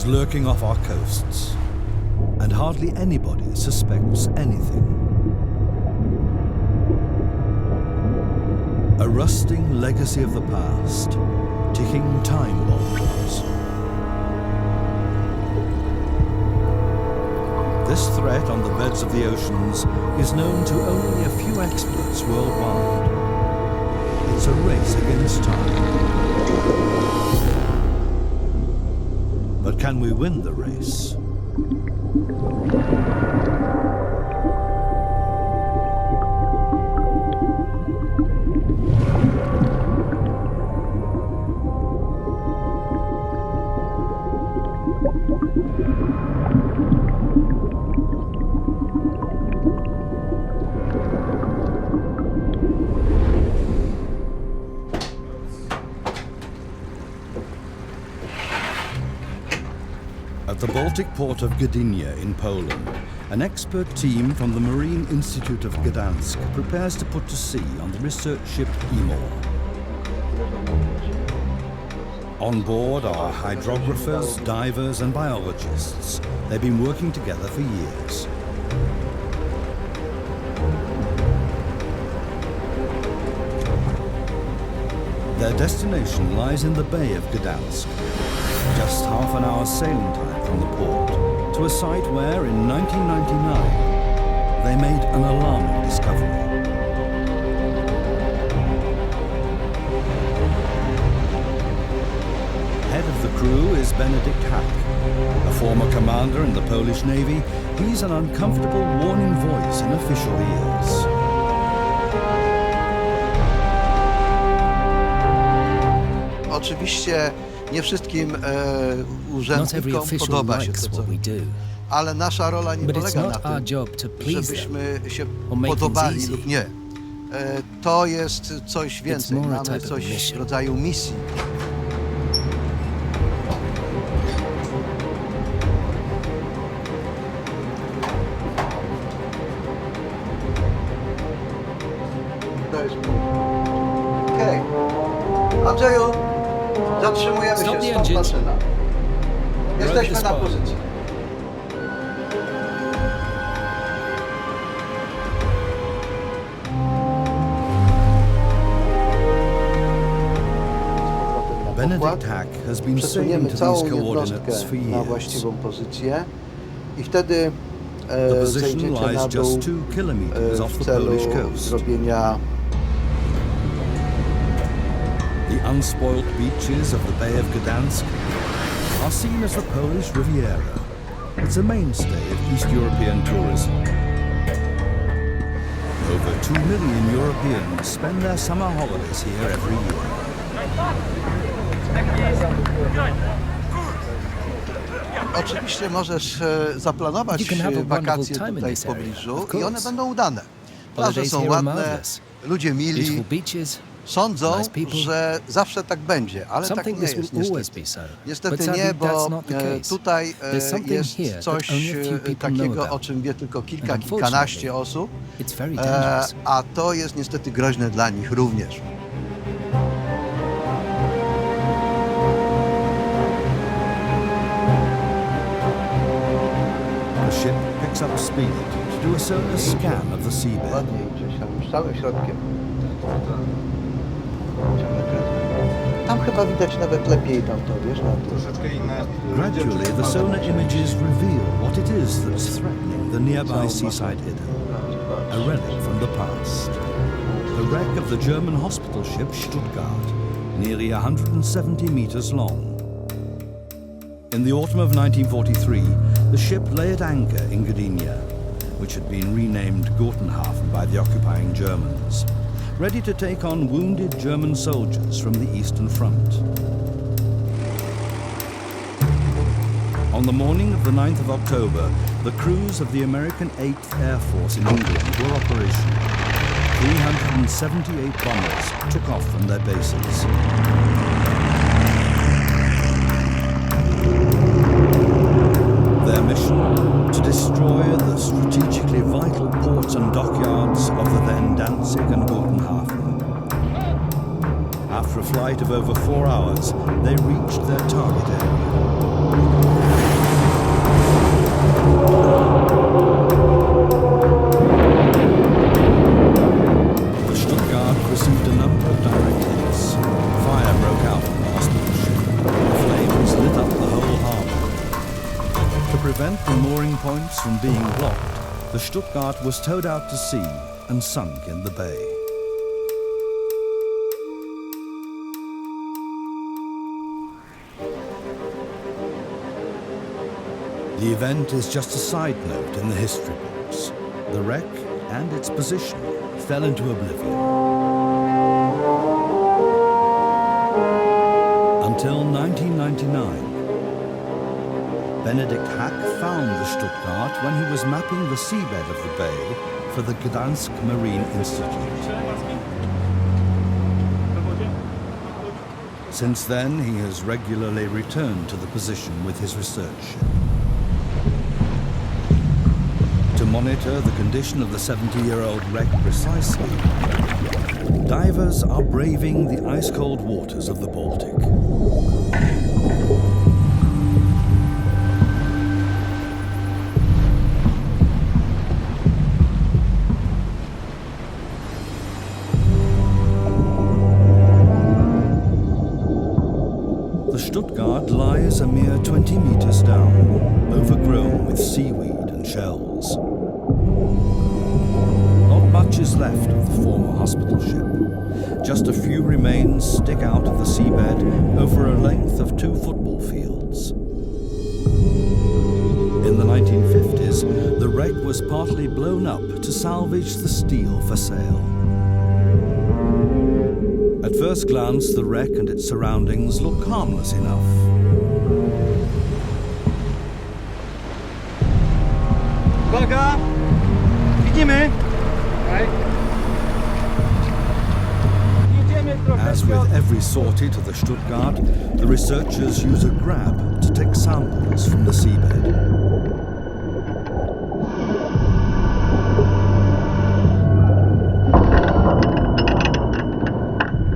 is lurking off our coasts, and hardly anybody suspects anything. A rusting legacy of the past, ticking time bomb clocks. This threat on the beds of the oceans is known to only a few experts worldwide. It's a race against time. But can we win the race? At the Baltic port of Gdynia in Poland, an expert team from the Marine Institute of Gdansk prepares to put to sea on the research ship Imor. On board are hydrographers, divers and biologists. They've been working together for years. Their destination lies in the Bay of Gdansk, just half an hour's sailing time from the port, to a site where in 1999 they made an alarming discovery. Head of the crew is Benedict Hack, a former commander in the Polish Navy. He's an uncomfortable warning voice in official ears. Oczywiście nie wszystkim urzędnikom podoba się to, co robimy, ale nasza rola nie polega na tym, żebyśmy się podobali lub nie. To jest coś więcej, mamy coś w rodzaju misji. Okej. Andrzeju, zatrzymujemy się, stop maszyna. Jesteśmy na pozycji. Benedict Hack has been sailing to these coordinates for na years. właściwą pozycję i wtedy The position zejdziecie lies na dół just 2 kilometers off w the celu Polish coast. zrobienia The unspoilt beaches of the Bay of Gdansk are seen as the Polish Riviera. It's a mainstay of East European tourism. Over 2 million Europeans spend their summer holidays here every year. Oczywiście możesz zaplanować wakacje tutaj w pobliżu i one będą udane. Plaże są ładne, ludzie mili, sądzą, że zawsze tak będzie, ale tak nie jest niestety. Niestety nie, bo tutaj jest coś takiego, o czym wie tylko kilkanaście osób, a to jest niestety groźne dla nich również. The ship picks up speed to do a sonar scan of the seabed. Ładnie idzie się już całym środkiem. Tam chyba widać nawet lepiej tam to, wiesz, na to. Gradually, the sonar images reveal what it is that's threatening the nearby seaside idyll. A relic from the past. The wreck of the German hospital ship Stuttgart, nearly 170 meters long. In the autumn of 1943, the ship lay at anchor in Gdynia, which had been renamed Gotenhafen by the occupying Germans, ready to take on wounded German soldiers from the Eastern Front. On the morning of the 9th of October, the crews of the American 8th Air Force in England were operational. 378 bombers took off from their bases. Their mission? To destroy the strategically vital ports and dockyards of the then Danzig and Gotenhafen. After a flight of over 4 hours, they reached their target area. the Stuttgart was towed out to sea and sunk in the bay. The event is just a side note in the history books. The wreck and its position fell into oblivion. Until 1999, Benedict Hack found the Stuttgart when he was mapping the seabed of the bay for the Gdansk Marine Institute. Since then, he has regularly returned to the position with his research ship. To monitor the condition of the 70-year-old wreck precisely, divers are braving the ice-cold waters of the Baltic. The Stuttgart lies a mere 20 meters down, overgrown with seaweed and shells. Not much is left of the former hospital ship. Just a few remains stick out of the seabed over a length of 2 football fields. In the 1950s, the wreck was partly blown up to salvage the steel for sale. At first glance, the wreck and its surroundings look harmless enough. Uwaga! Widzimy! As with every sortie to the Stuttgart, the researchers use a grab to take samples from the seabed.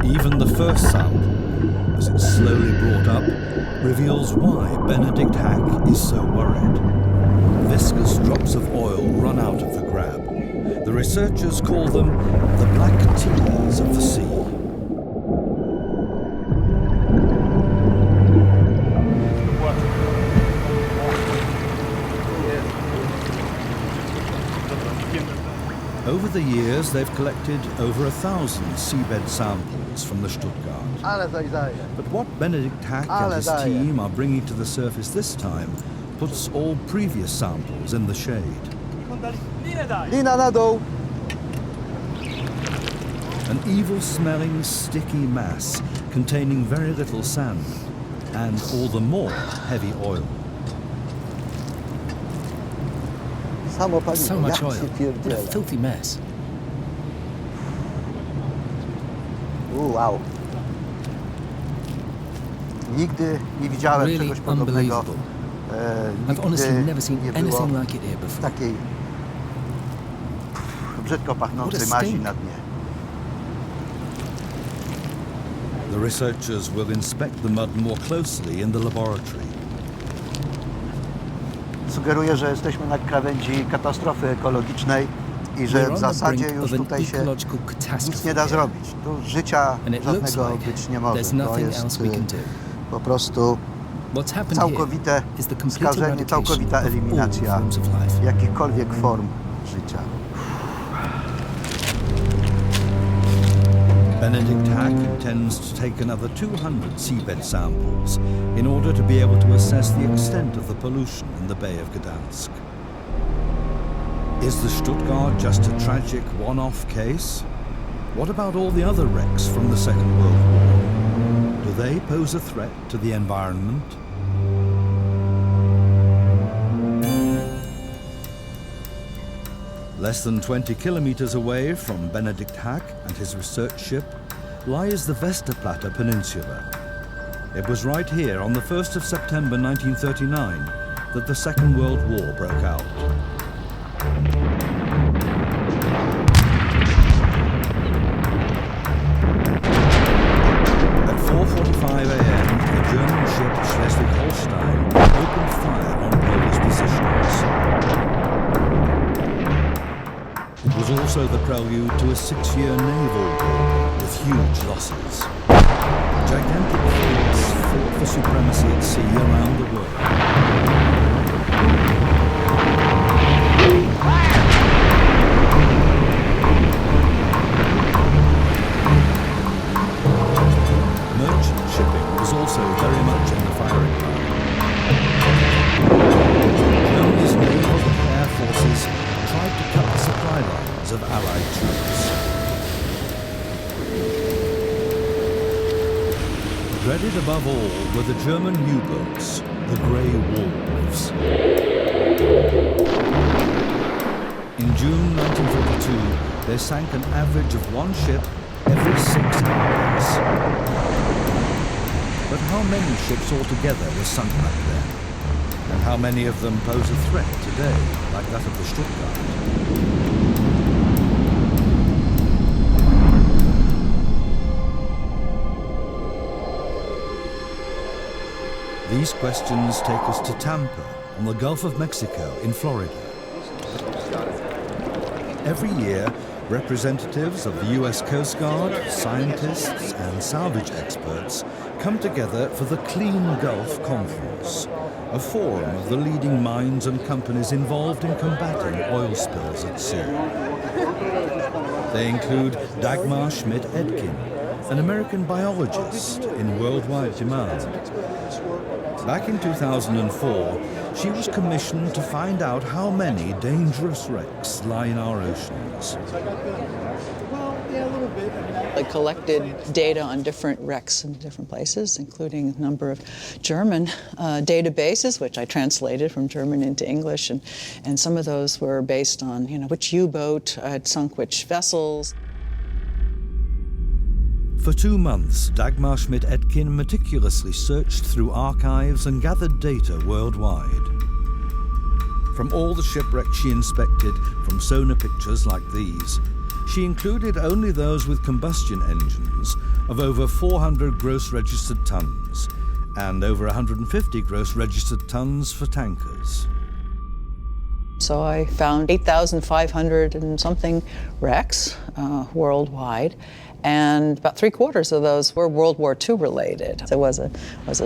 Even the first sample, as it's slowly brought up, reveals why Benedict Hack is so worried. Viscous drops of oil run out of the grab. The researchers call them the black tears of the sea. Over the years, they've collected over 1,000 seabed samples from the Stuttgart. But what Benedict Hack and his team are bringing to the surface this time puts all previous samples in the shade. An evil-smelling, sticky mass containing very little sand and all the more heavy oil. So much oil. What a filthy mess. Wow. Nigdy nie widziałem Really czegoś podobnego. unbelievable. I've honestly never seen nie było anything like it here before. takiej brzydko pachnącej What a mazi stink. na dnie. The researchers will inspect the mud more closely in the laboratory. Sugeruję, że jesteśmy na krawędzi katastrofy ekologicznej i że w zasadzie już tutaj się nic nie da zrobić. Tu życia żadnego być nie może. To jest po prostu całkowite skażenie, całkowita eliminacja jakichkolwiek form życia. Benedict Hack intends to take another 200 seabed samples in order to be able to assess the extent of the pollution in the Bay of Gdansk. Is the Stuttgart just a tragic one-off case? What about all the other wrecks from the Second World War? Do they pose a threat to the environment? Less than 20 kilometers away from Benedict Hack and his research ship lies the Westerplatte Peninsula. It was right here on the 1st of September 1939 that the Second World War broke out. At 4:45 a.m., the German ship Schleswig-Holstein opened fire on Polish positions. It was also the prelude to a 6-year naval war with huge losses. Gigantic fleets fought for supremacy at sea around the world. Allied troops. Dreaded above all were the German U-boats, the Grey Wolves. In June 1942, they sank an average of one ship every 6 hours. But how many ships altogether were sunk back then? And how many of them pose a threat today, like that of the Stuttgart? These questions take us to Tampa, on the Gulf of Mexico in Florida. Every year, representatives of the US Coast Guard, scientists and salvage experts come together for the Clean Gulf Conference, a forum of the leading minds and companies involved in combating oil spills at sea. They include Dagmar Schmidt-Edkin, an American biologist in worldwide demand. Back in 2004, she was commissioned to find out how many dangerous wrecks lie in our oceans. I collected data on different wrecks in different places, including a number of German databases, which I translated from German into English, and some of those were based on, which U-boat had sunk which vessels. For 2 months, Dagmar Schmidt-Edkin meticulously searched through archives and gathered data worldwide. From all the shipwrecks she inspected, from sonar pictures like these, she included only those with combustion engines of over 400 gross registered tons and over 150 gross registered tons for tankers. So I found 8,500 and something wrecks worldwide, and about 3/4 of those were World War II related. It was a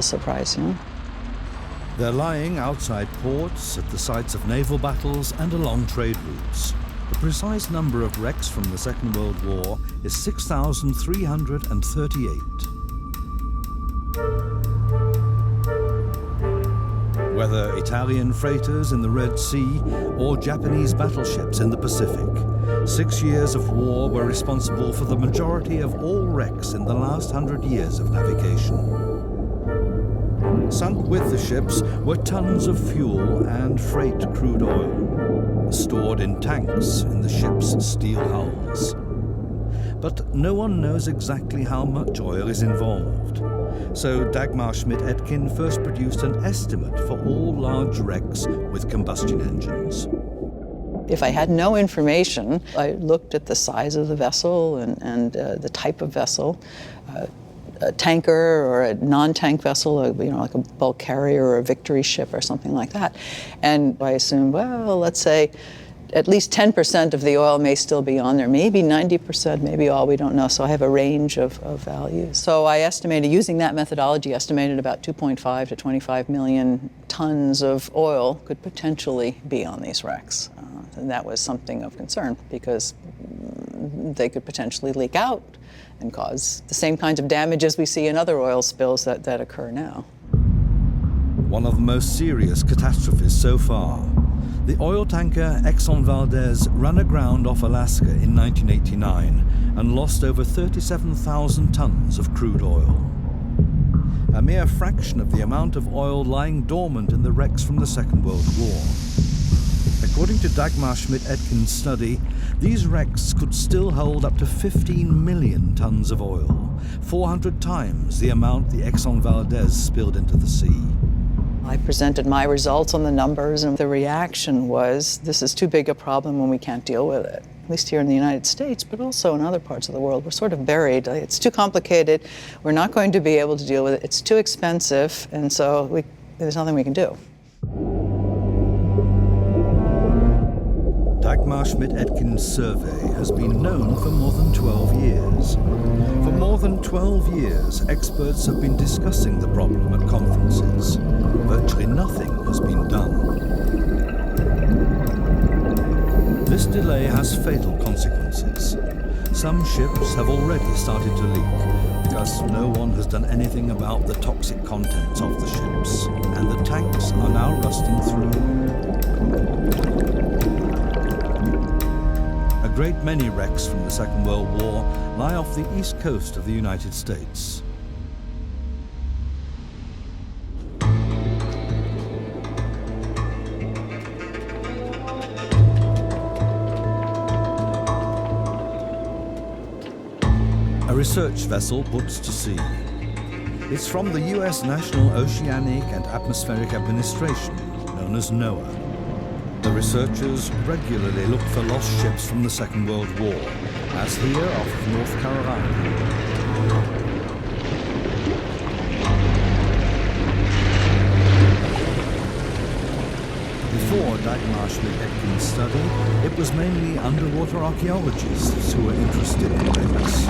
surprise, They're lying outside ports, at the sites of naval battles and along trade routes. The precise number of wrecks from the Second World War is 6,338. Whether Italian freighters in the Red Sea or Japanese battleships in the Pacific, 6 years of war were responsible for the majority of all wrecks in the last 100 years of navigation. Sunk with the ships were tons of fuel and freight crude oil, stored in tanks in the ship's steel hulls. But no one knows exactly how much oil is involved. So Dagmar Schmidt-Edkin first produced an estimate for all large wrecks with combustion engines. If I had no information, I looked at the size of the vessel and the type of vessel, a tanker or a non-tank vessel, like a bulk carrier or a victory ship or something like that. And I assumed, well, let's say at least 10% of the oil may still be on there, maybe 90%, maybe all, we don't know. So I have a range of values. So I estimated, using that methodology, estimated about 2.5 to 25 million tons of oil could potentially be on these wrecks. And that was something of concern because they could potentially leak out and cause the same kinds of damages we see in other oil spills that occur now. One of the most serious catastrophes so far. The oil tanker Exxon Valdez ran aground off Alaska in 1989 and lost over 37,000 tons of crude oil. A mere fraction of the amount of oil lying dormant in the wrecks from the Second World War. According to Dagmar Schmidt-Edkin's study, these wrecks could still hold up to 15 million tons of oil, 400 times the amount the Exxon Valdez spilled into the sea. I presented my results on the numbers, and the reaction was, this is too big a problem and we can't deal with it. At least here in the United States, but also in other parts of the world. We're sort of buried. It's too complicated. We're not going to be able to deal with it. It's too expensive, and so there's nothing we can do. Dagmar Schmidt-Edkin's survey has been known for more than 12 years. For more than 12 years, experts have been discussing the problem at conferences. Virtually nothing has been done. This delay has fatal consequences. Some ships have already started to leak because no one has done anything about the toxic contents of the ships, and the tanks are now rusting through. A great many wrecks from the Second World War lie off the east coast of the United States. A research vessel puts to sea. It's from the US National Oceanic and Atmospheric Administration, known as NOAA. The researchers regularly look for lost ships from the Second World War, as here off of North Carolina. Before Dagmar Schmidt-Etkin's study, it was mainly underwater archaeologists who were interested in wrecks.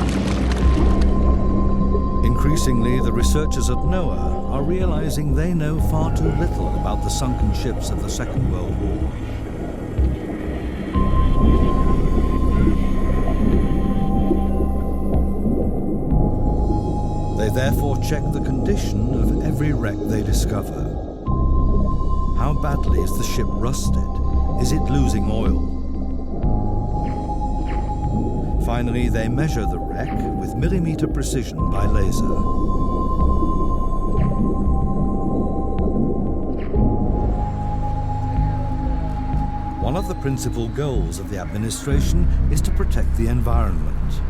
Increasingly, the researchers at NOAA are realizing they know far too little about the sunken ships of the Second World War. They therefore check the condition of every wreck they discover. How badly is the ship rusted? Is it losing oil? Finally, they measure the wreck with millimeter precision by laser. One of the principal goals of the administration is to protect the environment.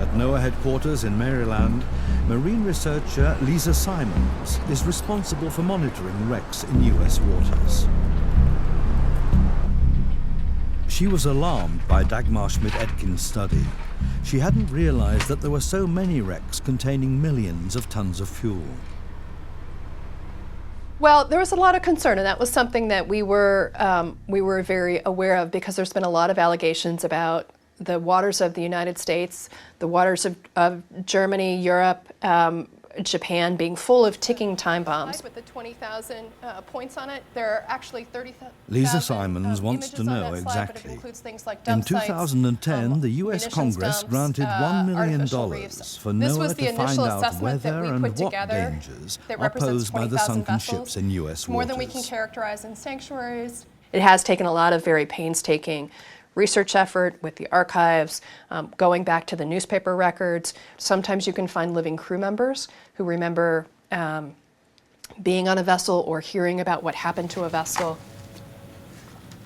At NOAA headquarters in Maryland, marine researcher Lisa Simons is responsible for monitoring wrecks in US waters. She was alarmed by Dagmar Schmidt-Etkin's study. She hadn't realized that there were so many wrecks containing millions of tons of fuel. Well, there was a lot of concern, and that was something that we were very aware of, because there's been a lot of allegations about the waters of the United States, the waters of Germany, Europe, Japan being full of ticking time bombs. With the 20,000 points on it, there are actually 30,000. Lisa Simons wants to know exactly. In 2010, the US Congress granted $1 million for NOAA to find out whether and what dangers are posed by the sunken ships in US waters. More than we can characterize in sanctuaries. It has taken a lot of very painstaking research effort with the archives, going back to the newspaper records. Sometimes you can find living crew members who remember being on a vessel or hearing about what happened to a vessel.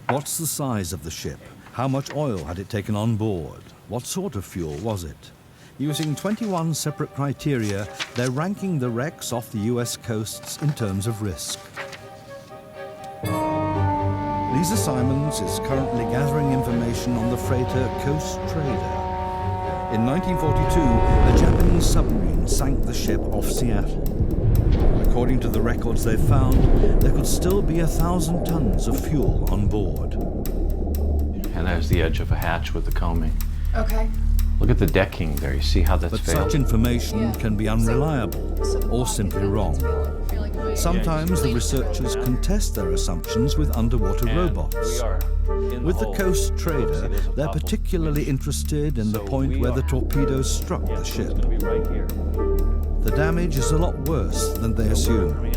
What's the size of the ship? How much oil had it taken on board? What sort of fuel was it? Using 21 separate criteria, they're ranking the wrecks off the US coasts in terms of risk. Lisa Simons is currently gathering information on the freighter Coast Trader. In 1942, a Japanese submarine sank the ship off Seattle. According to the records they found, there could still be 1,000 tons of fuel on board. And there's the edge of a hatch with the combing. Okay. Look at the decking there. You see how that's But failed? such information can be unreliable or simply wrong. Sometimes the researchers can test their assumptions with underwater robots. With the Coast Trader, they're particularly interested in the point where the torpedoes struck the ship. The damage is a lot worse than they assume.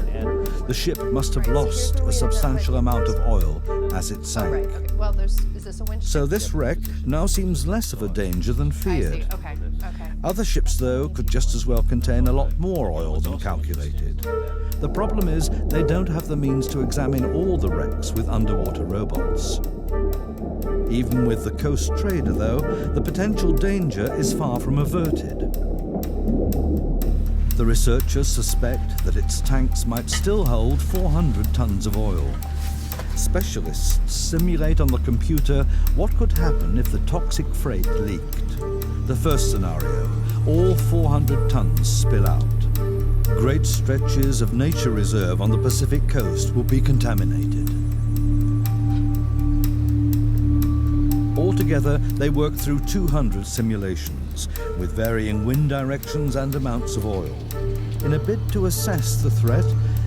The ship must have lost a substantial amount of oil as it sank. Well, is this a winch? So this wreck now seems less of a danger than feared. Okay. Other ships, though, could just as well contain a lot more oil than calculated. The problem is they don't have the means to examine all the wrecks with underwater robots. Even with the Coast Trader, though, the potential danger is far from averted. The researchers suspect that its tanks might still hold 400 tons of oil. Specialists simulate on the computer what could happen if the toxic freight leaked. The first scenario, all 400 tons spill out. Great stretches of nature reserve on the Pacific coast will be contaminated. Altogether, they work through 200 simulations, with varying wind directions and amounts of oil, in a bid to assess the threat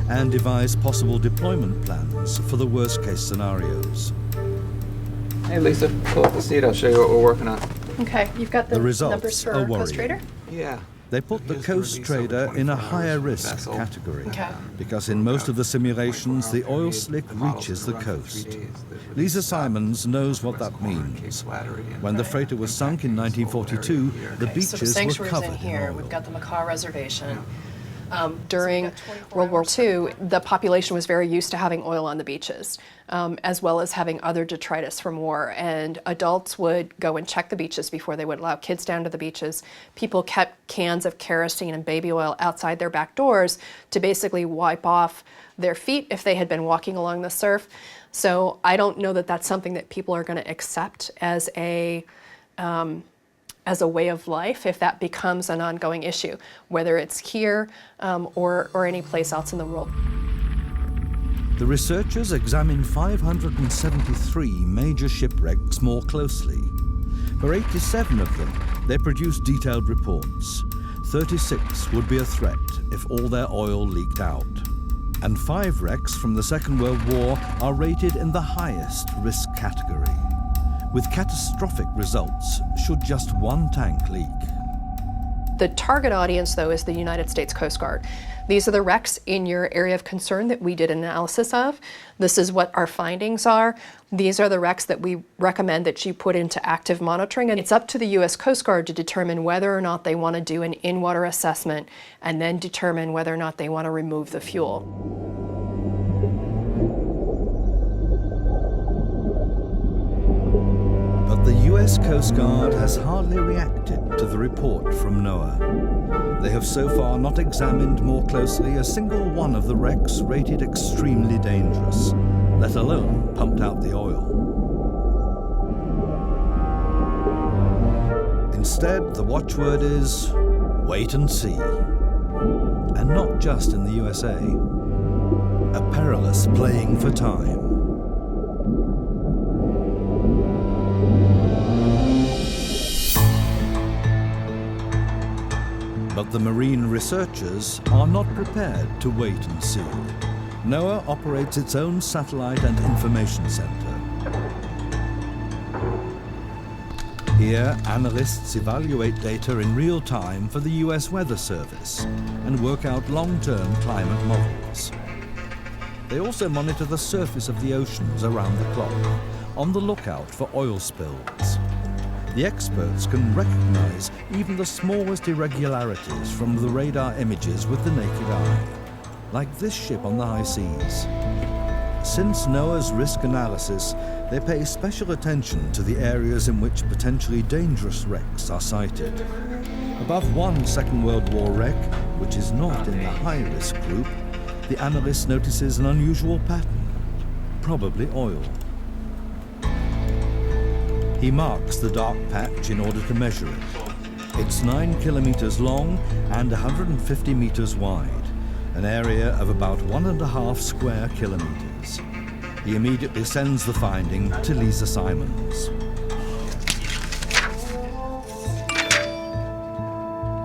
and devise possible deployment plans for the worst-case scenarios. Hey Lisa, pull up the seat, I'll show you what we're working on. Okay, you've got the The results numbers for are Coast worrying. Trader? Yeah, They put the coast trader in a higher risk category because in most of the simulations the oil slick reaches the coast. Lisa Simons knows what that means. When the freighter was sunk in 1942, the beaches were covered in oil. We've got the Macaw Reservation. During World War II, the population was very used to having oil on the beaches, as well as having other detritus from war. And adults would go and check the beaches before they would allow kids down to the beaches. People kept cans of kerosene and baby oil outside their back doors to basically wipe off their feet if they had been walking along the surf. So I don't know that that's something that people are going to accept as a way of life if that becomes an ongoing issue, whether it's here or any place else in the world. The researchers examined 573 major shipwrecks more closely. For 87 of them, they produced detailed reports. 36 would be a threat if all their oil leaked out. And 5 wrecks from the Second World War are rated in the highest risk category, with catastrophic results should just one tank leak. The target audience, though, is the United States Coast Guard. These are the wrecks in your area of concern that we did an analysis of. This is what our findings are. These are the wrecks that we recommend that you put into active monitoring, and it's up to the U.S. Coast Guard to determine whether or not they want to do an in-water assessment and then determine whether or not they want to remove the fuel. But the US Coast Guard has hardly reacted to the report from NOAA. They have so far not examined more closely a single one of the wrecks rated extremely dangerous, let alone pumped out the oil. Instead, the watchword is wait and see. And not just in the USA. A perilous playing for time. But the marine researchers are not prepared to wait and see. NOAA operates its own satellite and information center. Here, analysts evaluate data in real time for the US Weather Service and work out long-term climate models. They also monitor the surface of the oceans around the clock, on the lookout for oil spills. The experts can recognize even the smallest irregularities from the radar images with the naked eye, like this ship on the high seas. Since NOAA's risk analysis, they pay special attention to the areas in which potentially dangerous wrecks are sighted. Above one Second World War wreck, which is not in the high-risk group, the analyst notices an unusual pattern, probably oil. He marks the dark patch in order to measure it. It's 9 kilometers long and 150 meters wide, an area of about 1.5 square kilometers. He immediately sends the finding to Lisa Simons.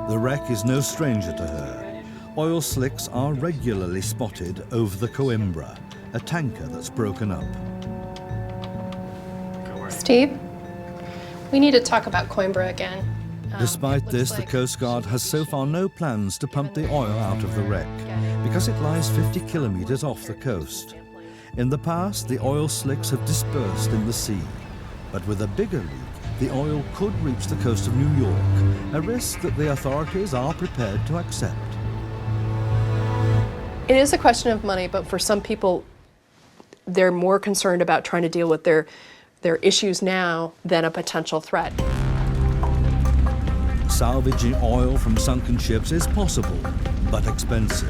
The wreck is no stranger to her. Oil slicks are regularly spotted over the Coimbra, a tanker that's broken up. Steve, we need to talk about Coimbra again. Despite this, the Coast Guard has so far no plans to pump the oil out of the wreck, because it lies 50 kilometers off the coast. In the past, the oil slicks have dispersed in the sea, but with a bigger leak, the oil could reach the coast of New York, a risk that the authorities are prepared to accept. It is a question of money, but for some people, they're more concerned about trying to deal with their issues now than a potential threat. Salvaging oil from sunken ships is possible, but expensive.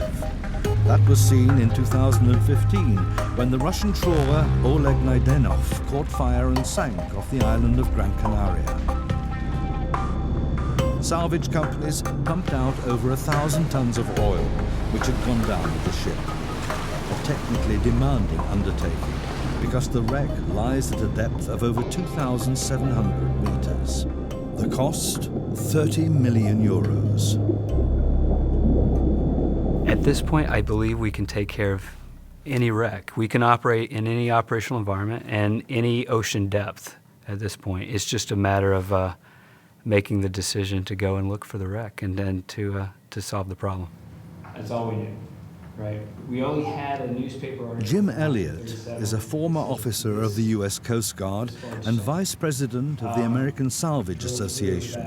That was seen in 2015 when the Russian trawler Oleg Naidenov caught fire and sank off the island of Gran Canaria. Salvage companies pumped out over 1,000 tons of oil, which had gone down with the ship. A technically demanding undertaking, because the wreck lies at a depth of over 2,700 meters. The cost, 30 million euros. At this point, I believe we can take care of any wreck. We can operate in any operational environment and any ocean depth at this point. It's just a matter of making the decision to go and look for the wreck and then to solve the problem. That's all we knew, right? We only had a newspaper article. Jim Elliott is a former officer of the U.S. Coast Guard and vice president of the American Salvage Association,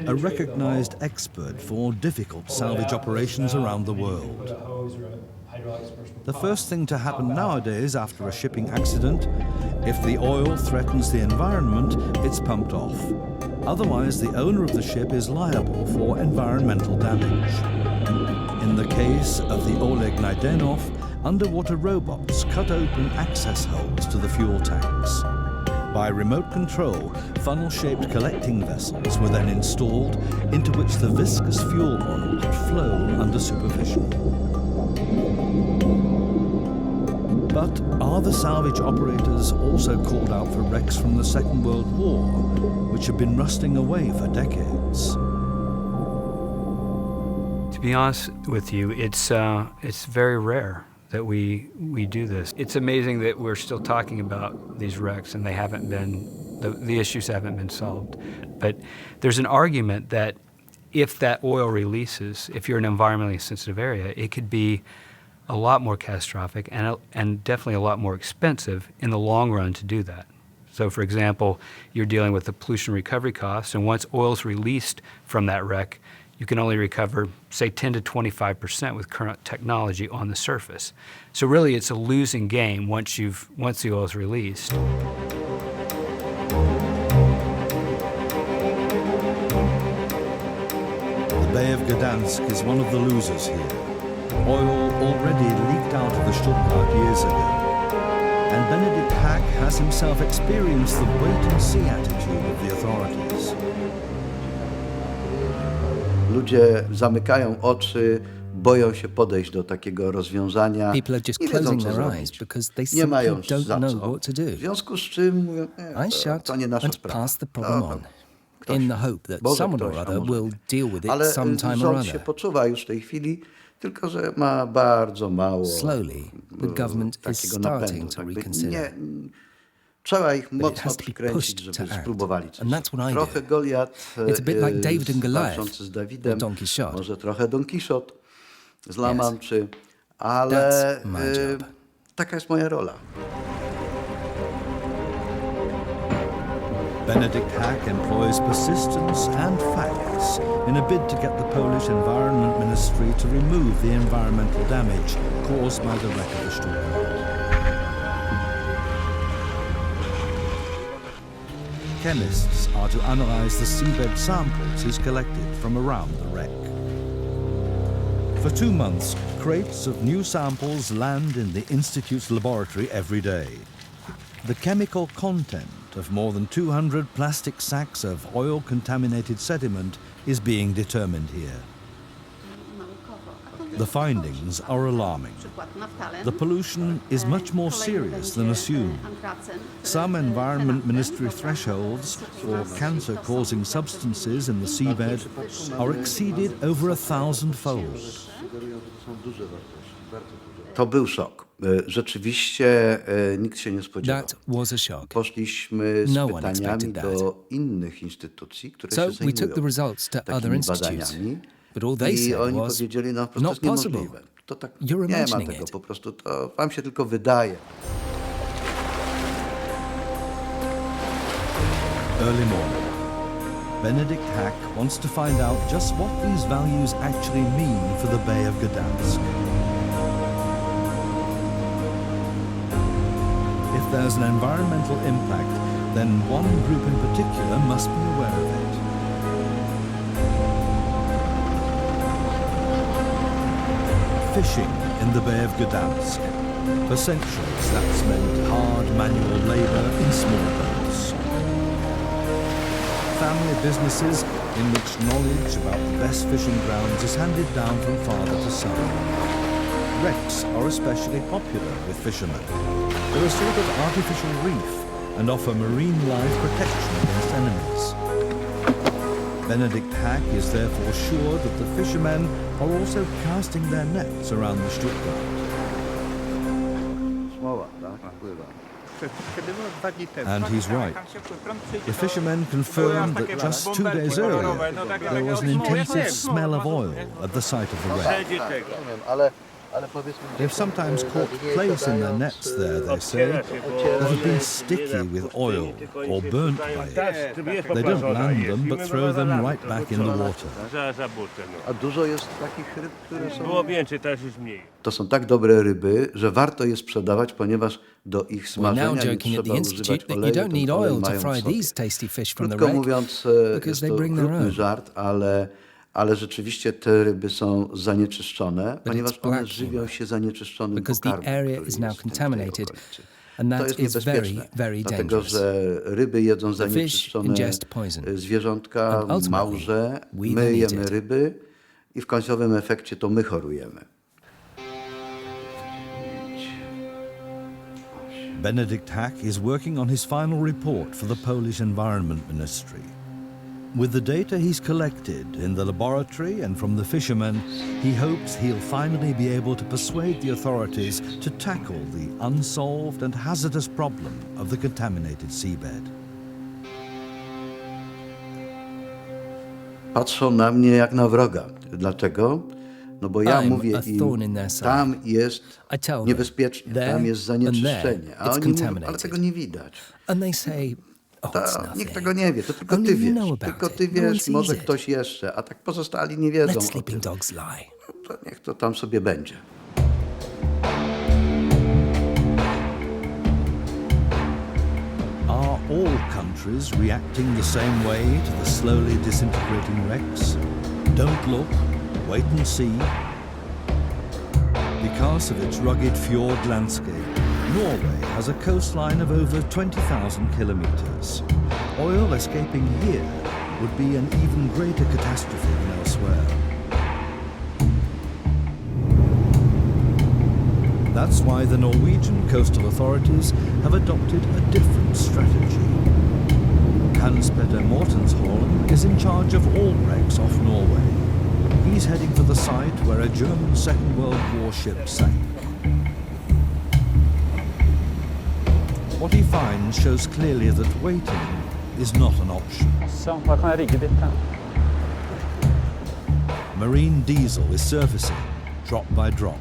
a recognized expert for difficult salvage operations around the world. The first thing to happen nowadays after a shipping accident, if the oil threatens the environment, it's pumped off. Otherwise, the owner of the ship is liable for environmental damage. In the case of the Oleg Naidenov, underwater robots cut open access holes to the fuel tanks. By remote control, funnel-shaped collecting vessels were then installed into which the viscous fuel oil would flow under supervision. But are the salvage operators also called out for wrecks from the Second World War, which have been rusting away for decades? To be honest with you, it's very rare that we do this. It's amazing that we're still talking about these wrecks and they haven't been, the issues haven't been solved. But there's an argument that if that oil releases, if you're in an environmentally sensitive area, it could be a lot more catastrophic and definitely a lot more expensive in the long run to do that. So for example, you're dealing with the pollution recovery costs, and once oil's released from that wreck, you can only recover, say, 10 to 25% with current technology on the surface. So really, it's a losing game once the oil is released. The Bay of Gdansk is one of the losers here. Oil already leaked out of the Stuttgart years ago. And Benedict Hack has himself experienced the wait-and-see attitude of the authorities. Ludzie zamykają oczy, boją się podejść do takiego rozwiązania. People are just Nie wiedzą, closing co their eyes zrobić. because they Nie simply mają don't za know co. what to do. W związku z czym mówią, I shut to nie nasza and sprawa. pass the problem on, in the hope that Może someone or ktoś, a other może will nie. deal with it Ale sometime or rząd się other. poczuwa już w tej chwili, tylko że ma bardzo mało Slowly, the government is takiego starting napędu. to Jakby reconsider. Trzeba ich But it mocno has to be przykręcić, pushed żeby to act. spróbowali coś. And that's what I Trochę do. Goliat It's a bit like David and Goliath, walczący z or Dawidem, Don Quixote. może trochę Don Quixote z La Manczy, ale That's my job. taka jest moja rola. Benedict Hack employs persistence and facts in a bid to get the Polish Environment Ministry to remove the environmental damage caused by the wreck of the Stuttgart. Chemists are to analyze the seabed samples he's collected from around the wreck. For 2 months, crates of new samples land in the Institute's laboratory every day. The chemical content of more than 200 plastic sacks of oil-contaminated sediment is being determined here. The findings are alarming. The pollution is much more serious than assumed. Some Environment Ministry thresholds for cancer-causing substances in the seabed are exceeded over 1,000-fold. To był szok. Rzeczywiście nikt się nie spodziewał. That was a shock. Poszliśmy z No one pytaniami expected do innych instytucji, które So się we took the zajmują results to other takimi institutes. badaniami. But all they I said oni was, powiedzieli, no po prostu not jest possible. niemożliwe. To tak You're nie ma imagining tego, it. po prostu to wam się tylko wydaje. Early morning. Benedict Hack wants to find out just what these values actually mean for the Bay of Gdansk. If there's an environmental impact, then one group in particular must be aware of it. Fishing in the Bay of Gdansk. For centuries, that's meant hard manual labor in small boats. Family businesses in which knowledge about the best fishing grounds is handed down from father to son. Wrecks are especially popular with fishermen. They're a sort of artificial reef and offer marine life protection against enemies. Benedict Hack is therefore sure that the fishermen are also casting their nets around the Stuttgart. Smoła, tak? Pływa. And he's right. The fishermen confirmed that just 2 days earlier, there was an intensive smell of oil at the site of the wreck. They've sometimes caught plaice in their nets there, they say, that have been sticky with oil or burnt by it. They don't land them, but throw them right back in the water. A dużo jest takich ryb, które są... Było więcej, teraz jest mniej. To są tak dobre ryby, że warto je sprzedawać, ponieważ do ich smażenia nie trzeba używać oleju. Ten olej mają w sobie. Krótko mówiąc, jest to krótki żart, ale rzeczywiście te ryby są zanieczyszczone, ponieważ one żywią się zanieczyszczonym pokarmem, który jest w tej ofercie. To jest niebezpieczne, dlatego że ryby jedzą zanieczyszczone zwierzątka, małże, my jemy ryby i w końcowym efekcie to my chorujemy. Benedict Hack is working on his final report for the Polish Environment Ministry. With the data he's collected in the laboratory and from the fishermen, he hopes he'll finally be able to persuade the authorities to tackle the unsolved and hazardous problem of the contaminated seabed. Patrzą na mnie jak na wroga. Dlaczego? No bo ja mówię im, tam jest niebezpiecznie, tam jest zanieczyszczenie, a oni mówią, ale tego nie widać. Nikt tego nie wie, to tylko ty wiesz. Tylko ty wiesz, może ktoś jeszcze, a tak pozostali nie wiedzą o tym. To niech to tam sobie będzie. Are all countries reacting the same way to the slowly disintegrating wrecks? Don't look, wait and see. Because of its rugged fjord landscape, Norway has a coastline of over 20,000 kilometers. Oil escaping here would be an even greater catastrophe than elsewhere. That's why the Norwegian coastal authorities have adopted a different strategy. Hans Petter Mortensholm is in charge of all wrecks off Norway. He's heading for the site where a German Second World War ship sank. What he finds shows clearly that waiting is not an option. Marine diesel is surfacing, drop by drop.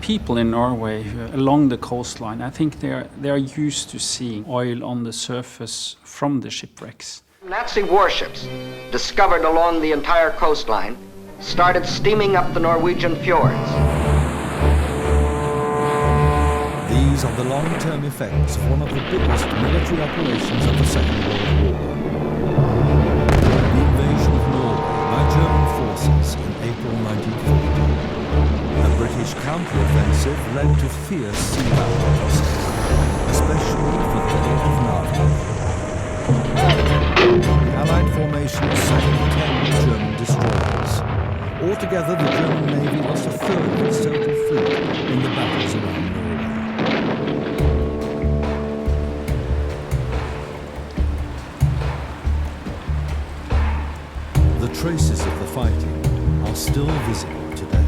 People in Norway along the coastline, I think they are used to seeing oil on the surface from the shipwrecks. Nazi warships discovered along the entire coastline started steaming up the Norwegian fjords. These are the long-term effects of one of the biggest military operations of the Second World War. The invasion of Norway by German forces in April 1940. A British counter-offensive led to fierce sea battles, especially for the port of Narvik. The Allied formation sank 10 German destroyers. Altogether, the German Navy lost a third of its total fleet in the battles around Norway. The traces of the fighting are still visible today.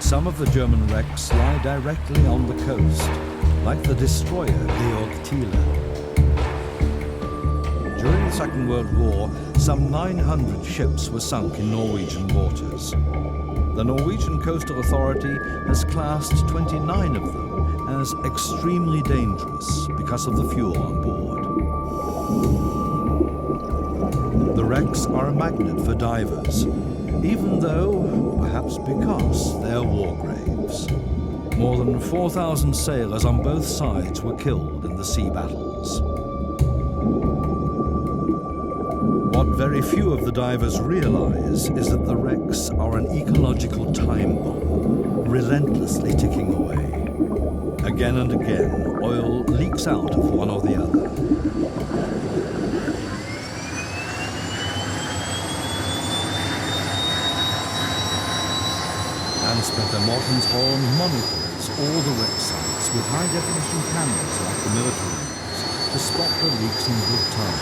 Some of the German wrecks lie directly on the coast, like the destroyer Georg Thiele. During the Second World War, some 900 ships were sunk in Norwegian waters. The Norwegian Coastal Authority has classed 29 of them as extremely dangerous because of the fuel on board. The wrecks are a magnet for divers, even though, perhaps because, they're war graves. More than 4,000 sailors on both sides were killed in the sea battles. What very few of the divers realize is that the wrecks are an ecological time bomb, relentlessly ticking away. Again and again, oil leaks out of one or the other. Hans Petter Mortensholm monitors all the wreck sites with high-definition cameras like the military use to spot the leaks in good time.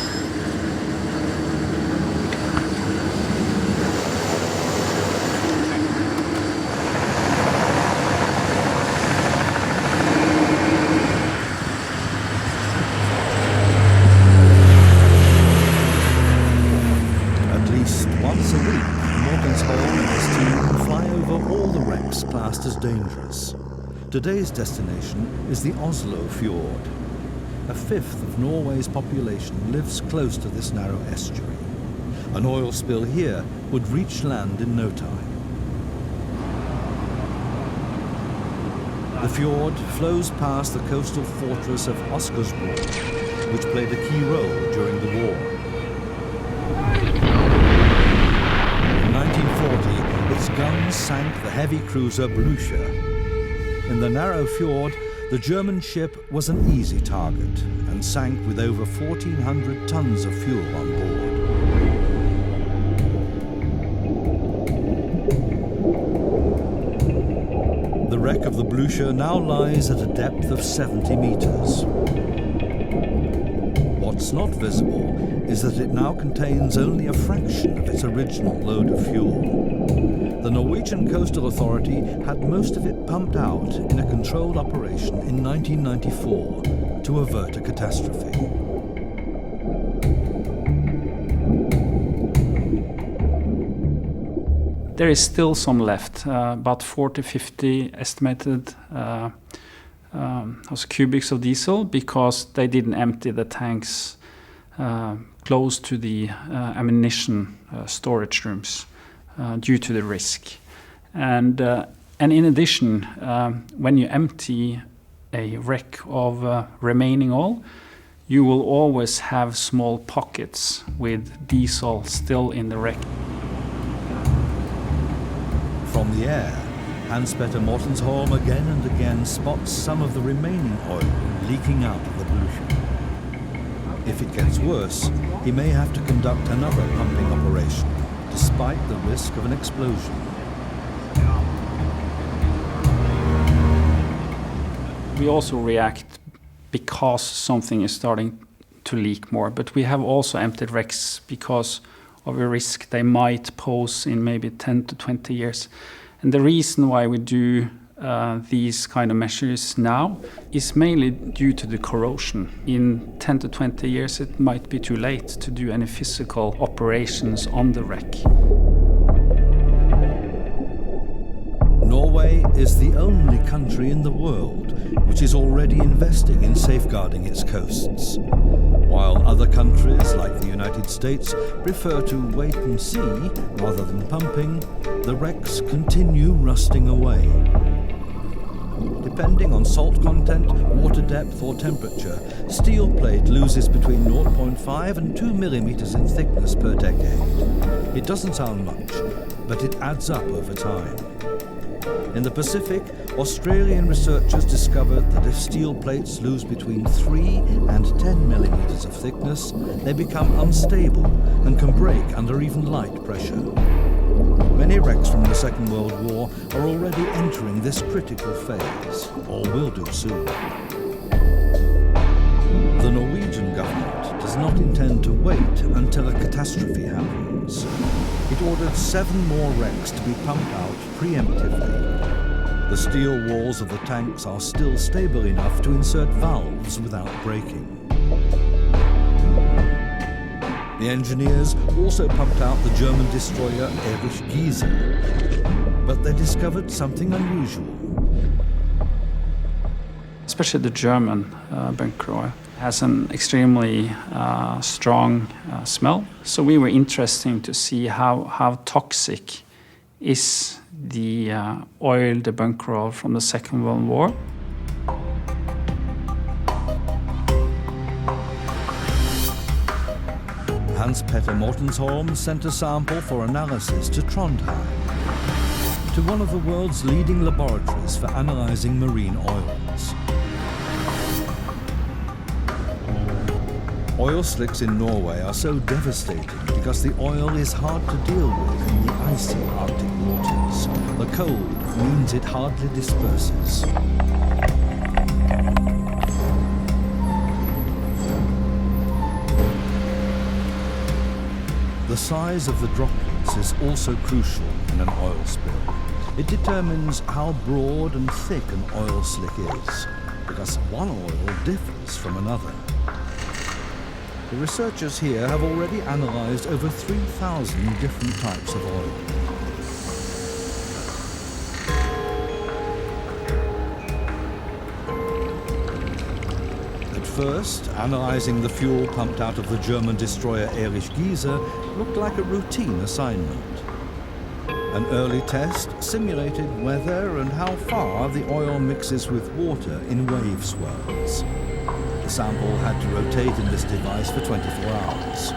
As dangerous. Today's destination is the Oslo fjord. A fifth of Norway's population lives close to this narrow estuary. An oil spill here would reach land in no time. The fjord flows past the coastal fortress of Oscarsborg, which played a key role during the war. In 1940, its guns sank the heavy cruiser Blücher. In the narrow fjord, the German ship was an easy target and sank with over 1,400 tons of fuel on board. The wreck of the Blücher now lies at a depth of 70 meters. What's not visible is that it now contains only a fraction of its original load of fuel. The Norwegian Coastal Authority had most of it pumped out in a controlled operation in 1994 to avert a catastrophe. There is still some left, about 40-50 estimated cubics of diesel, because they didn't empty the tanks close to the ammunition storage rooms due to the risk. And in addition, when you empty a wreck of remaining oil, you will always have small pockets with diesel still in the wreck. From the air, Hans-Petter Mortensholm again and again spots some of the remaining oil leaking out of the Blücher. If it gets worse, he may have to conduct another pumping operation, despite the risk of an explosion. We also react because something is starting to leak more, but we have also emptied wrecks because of a risk they might pose in maybe 10 to 20 years. And the reason why we do these kind of measures now is mainly due to the corrosion. In 10 to 20 years it might be too late to do any physical operations on the wreck. Norway is the only country in the world which is already investing in safeguarding its coasts. While other countries, like the United States, prefer to wait and see rather than pumping, the wrecks continue rusting away. Depending on salt content, water depth or temperature, steel plate loses between 0.5 and 2 millimeters in thickness per decade. It doesn't sound much, but it adds up over time. In the Pacific, Australian researchers discovered that if steel plates lose between 3 and 10 millimeters of thickness, they become unstable and can break under even light pressure. Many wrecks from the Second World War are already entering this critical phase, or will do soon. The Norwegian government does not intend to wait until a catastrophe happens. It ordered 7 more wrecks to be pumped out preemptively. The steel walls of the tanks are still stable enough to insert valves without breaking. The engineers also pumped out the German destroyer Erich Giesel, but they discovered something unusual. Especially the German bunker oil has an extremely strong smell. So we were interested to see how toxic is the oil, the bunker oil from the Second World War. Hans-Petter Mortensholm sent a sample for analysis to Trondheim, to one of the world's leading laboratories for analyzing marine oils. Oil slicks in Norway are so devastating because the oil is hard to deal with in the icy Arctic waters. The cold means it hardly disperses. The size of the droplets is also crucial in an oil spill. It determines how broad and thick an oil slick is, because one oil differs from another. The researchers here have already analysed over 3,000 different types of oil. At first, analysing the fuel pumped out of the German destroyer Erich Giese looked like a routine assignment. An early test simulated whether and how far the oil mixes with water in wave swirls. The sample had to rotate in this device for 24 hours.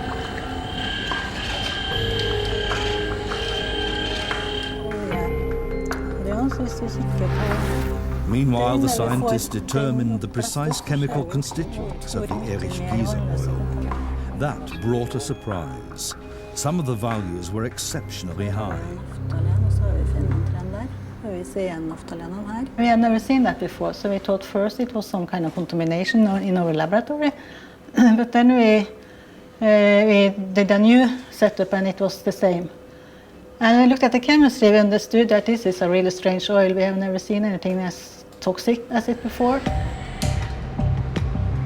Meanwhile, the scientists determined the precise chemical constituents of the Erich Giese oil. That brought a surprise. Some of the values were exceptionally high. We had never seen that before, so we thought first it was some kind of contamination in our laboratory. But then we did a new setup and it was the same. And we looked at the chemistry, we understood that this is a really strange oil. We have never seen anything as toxic as it before.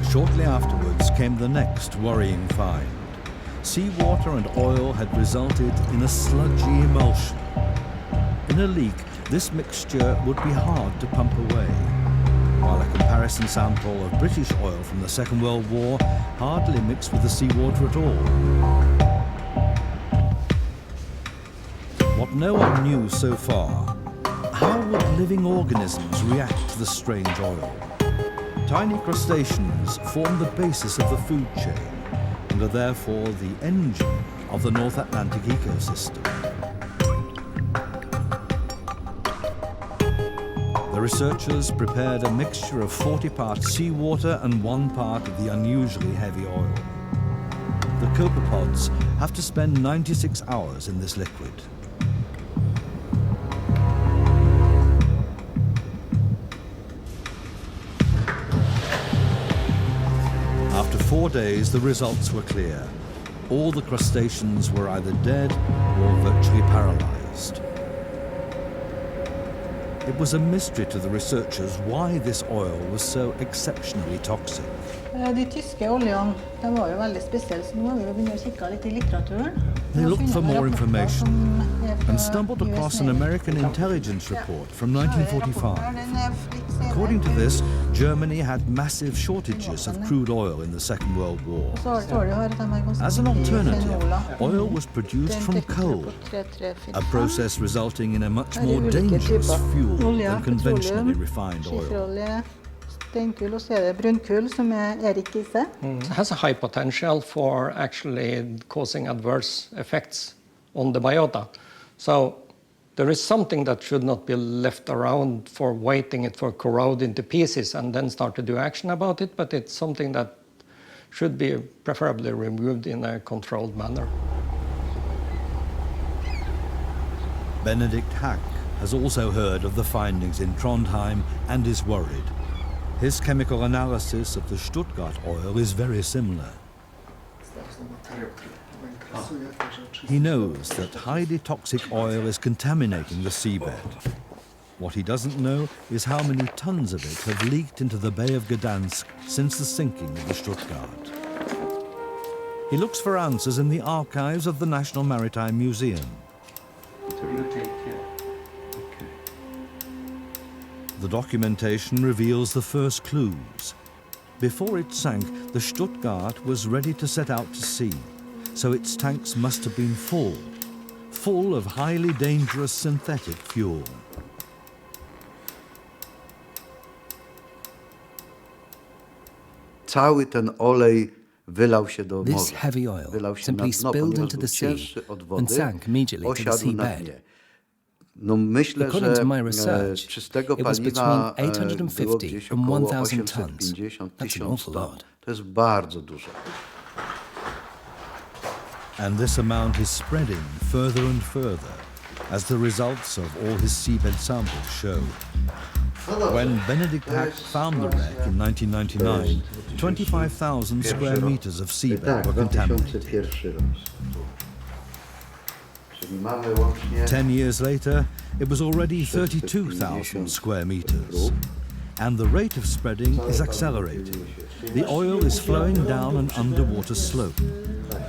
Shortly afterwards came the next worrying find. Seawater and oil had resulted in a sludgy emulsion. In a leak, this mixture would be hard to pump away, while a comparison sample of British oil from the Second World War hardly mixed with the seawater at all. What no one knew so far, how would living organisms react to the strange oil? Tiny crustaceans form the basis of the food chain and are therefore the engine of the North Atlantic ecosystem. The researchers prepared a mixture of 40 parts seawater and 1 part of the unusually heavy oil. The copepods have to spend 96 hours in this liquid. After 4 days, the results were clear. All the crustaceans were either dead or virtually paralyzed. It was a mystery to the researchers why this oil was so exceptionally toxic. De tyske oljene, de var jo veldig spesielle, så nå har vi jo begynt å kikke litt I litteraturen. They looked for more information and stumbled across an American intelligence report from 1945. According to this, Germany had massive shortages of crude oil in the Second World War. As an alternative, oil was produced from coal, a process resulting in a much more dangerous fuel than conventionally refined oil. It has a high potential for actually causing adverse effects on the biota. So there is something that should not be left around for waiting it for corroding to pieces and then start to do action about it, but it's something that should be preferably removed in a controlled manner. Benedict Hack has also heard of the findings in Trondheim and is worried. His chemical analysis of the Stuttgart oil is very similar. He knows that highly toxic oil is contaminating the seabed. What he doesn't know is how many tons of it have leaked into the Bay of Gdansk since the sinking of the Stuttgart. He looks for answers in the archives of the National Maritime Museum. The documentation reveals the first clues. Before it sank, the Stuttgart was ready to set out to sea, so its tanks must have been full of highly dangerous synthetic fuel. Cały ten olej wylał się do morza. This heavy oil simply spilled into the sea and sank immediately to the seabed. No myślę, According to my że research, czystego it was paliwa between było 850 gdzieś and około 1,000 tons. 850 That's an tysiąc awful ton. lot. To jest bardzo dużo. And this amount is spreading further and further, as the results of all his seabed samples show. When Benedict Hack found the wreck in 1999, 25,000 square meters of seabed were contaminated. 10 years later, it was already 32,000 square meters. And the rate of spreading is accelerating. The oil is flowing down an underwater slope.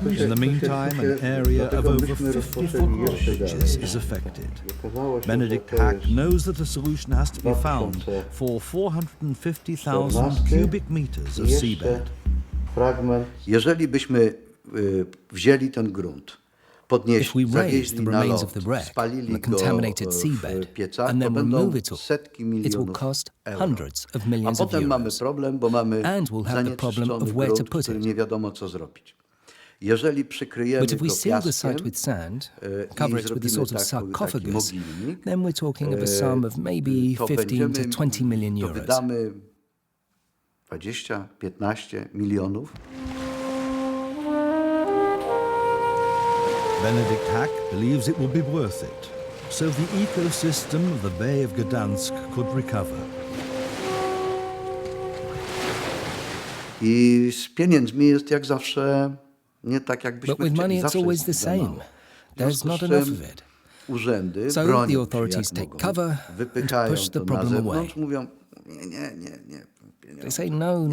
In the meantime, an area of over 50-foot rock beaches is affected. Benedict Hack knows that a solution has to be found for 450,000 cubic meters of seabed. Jeżeli byśmy wzięli ten grunt, if we raise the remains of the wreck and the contaminated seabed and then remove it all, it will cost hundreds of millions of euros. And we'll have the problem of where to put it. But if we seal the site with sand, cover it with a sort of sarcophagus, then we're talking of a sum of maybe 15 to 20 million euros. 20–15 milionów. Benedict Hack believes it will be worth it, so the ecosystem of the Bay of Gdansk could recover. I z pieniędzmi jest jak zawsze nie tak, jakbyśmy But with money it's always the same. There's not enough of it. Urzędy so bronią the authorities się, take cover and push the problem away. Mówią, nie. They say no.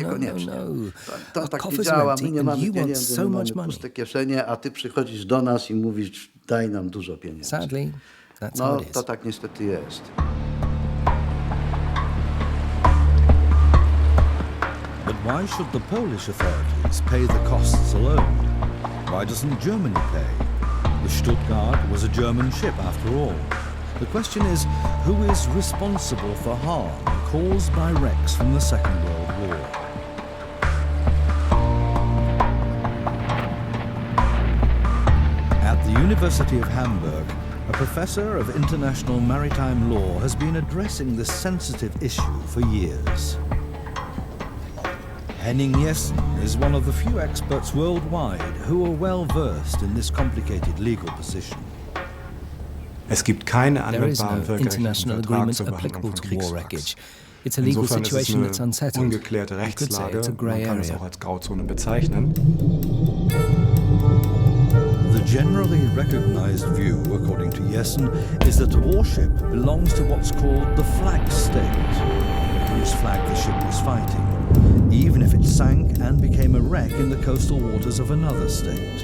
To tak nie działa, my nie mamy pieniędzy, my mamy puste kieszenie, a ty przychodzisz do nas i mówisz, daj nam dużo pieniędzy. Sadly, that's how it is. To tak niestety jest. But why should the Polish authorities pay the costs alone? Why doesn't Germany pay? The Stuttgart was a German ship after all. The question is, who is responsible for harm caused by wrecks from the Second World War? At the University of Hamburg, a professor of international maritime law has been addressing this sensitive issue for years. Henning Jessen is one of the few experts worldwide who are well versed in this complicated legal position. Es gibt keine There is no anwendbaren völkerrechtlichen international Vertrag agreement zur Behandlung applicable von to war Kriegswracks. wreckage. It's a legal Insofern ist es situation that's eine unsettled. ungeklärte You could say Rechtslage, it's a grey man kann es area. auch als Grauzone bezeichnen. The generally recognized view, according to Jessen, is that a warship belongs to what's called the flag state, whose flag the ship was fighting, even if it sank and became a wreck in the coastal waters of another state.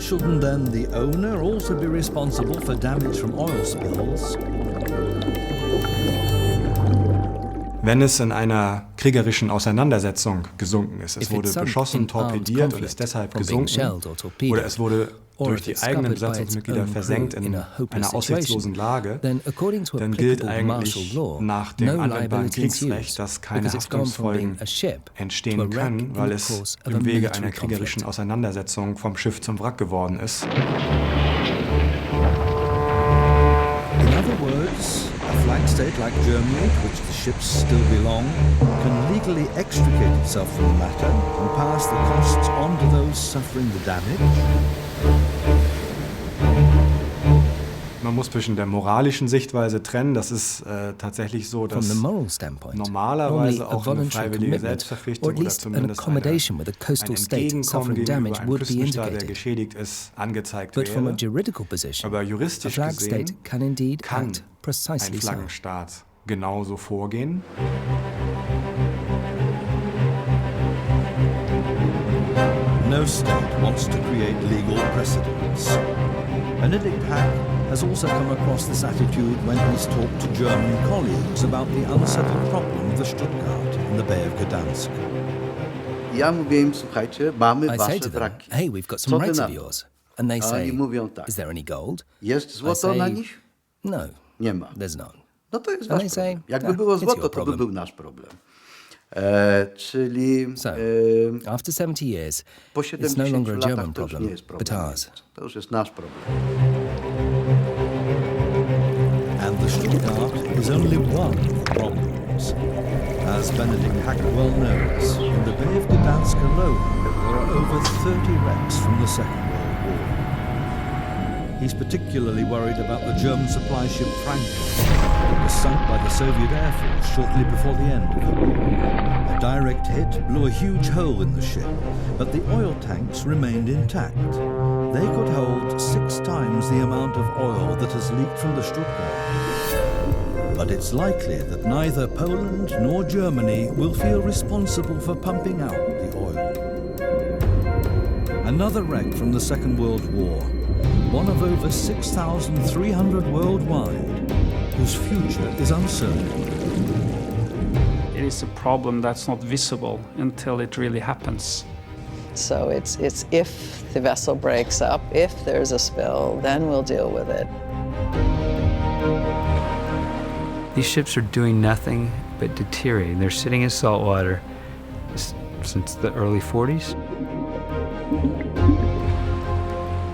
Shouldn't then the owner also be responsible for damage from oil spills? Wenn es in einer kriegerischen Auseinandersetzung gesunken ist, es wurde beschossen, torpediert und ist deshalb gesunken, oder es wurde durch die eigenen Besatzungsmitglieder versenkt in einer aussichtslosen Lage, dann gilt eigentlich nach dem anwendbaren Kriegsrecht, dass keine Haftungsfolgen entstehen können, weil es im Wege einer kriegerischen Auseinandersetzung vom Schiff zum Wrack geworden ist. In other words, a flag state like Germany, to which the ships still belong, can legally extricate itself from the matter and pass the costs on to those suffering the damage. Man muss zwischen der moralischen Sichtweise trennen. Das ist tatsächlich so, dass normalerweise auch eine freiwillige Selbstverpflichtung oder zumindest ein Entgegenkommen gegenüber einem Küstenstaat, der geschädigt ist, angezeigt wäre. Aber juristisch gesehen kann ein Flaggenstaat genauso vorgehen. No state wants to create legal precedents. Benedict Hack has also come across this attitude when he's talked to German colleagues about the unsettled problem of the Stuttgart in the Bay of Gdansk. Ja mówię im, słuchajcie, mamy wasze wraki. Hey, we've got some wrecks of yours. And they say, is there any gold? Jest złoto na nich? No, nie ma. There's none. No to jest wasz problem. Jakby było złoto, to by był nasz problem. Czyli after 70 years, po it's no longer a German to już problem, nie jest problem, but ours. To już jest nasz problem. And the Stuttgart is only one of the problems. As Benedict Hack well knows, in the Bay of Gdansk alone, there are over 30 wrecks from the Second World War. He's particularly worried about the German supply ship Franklin that was sunk by the Soviet Air Force shortly before the end of the war. A direct hit blew a huge hole in the ship, but the oil tanks remained intact. They could hold 6 times the amount of oil that has leaked from the Stuttgart. But it's likely that neither Poland nor Germany will feel responsible for pumping out the oil. Another wreck from the Second World War, one of over 6,300 worldwide, whose future is uncertain. It is a problem that's not visible until it really happens. So it's if the vessel breaks up, if there's a spill, then we'll deal with it. These ships are doing nothing but deteriorating. They're sitting in salt water since the early 40s.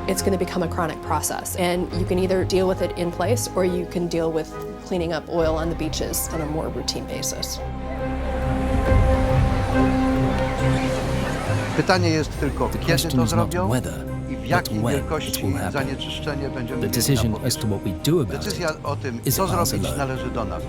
It's going to become a chronic process, and you can either deal with it in place or you can deal with cleaning up oil on the beaches on a more routine basis. Pytanie jest tylko, kiedy to zrobią i w jakiej wielkości zanieczyszczenie będzie mieli na powierzchni. Decyzja o tym, co zrobić, należy do nas.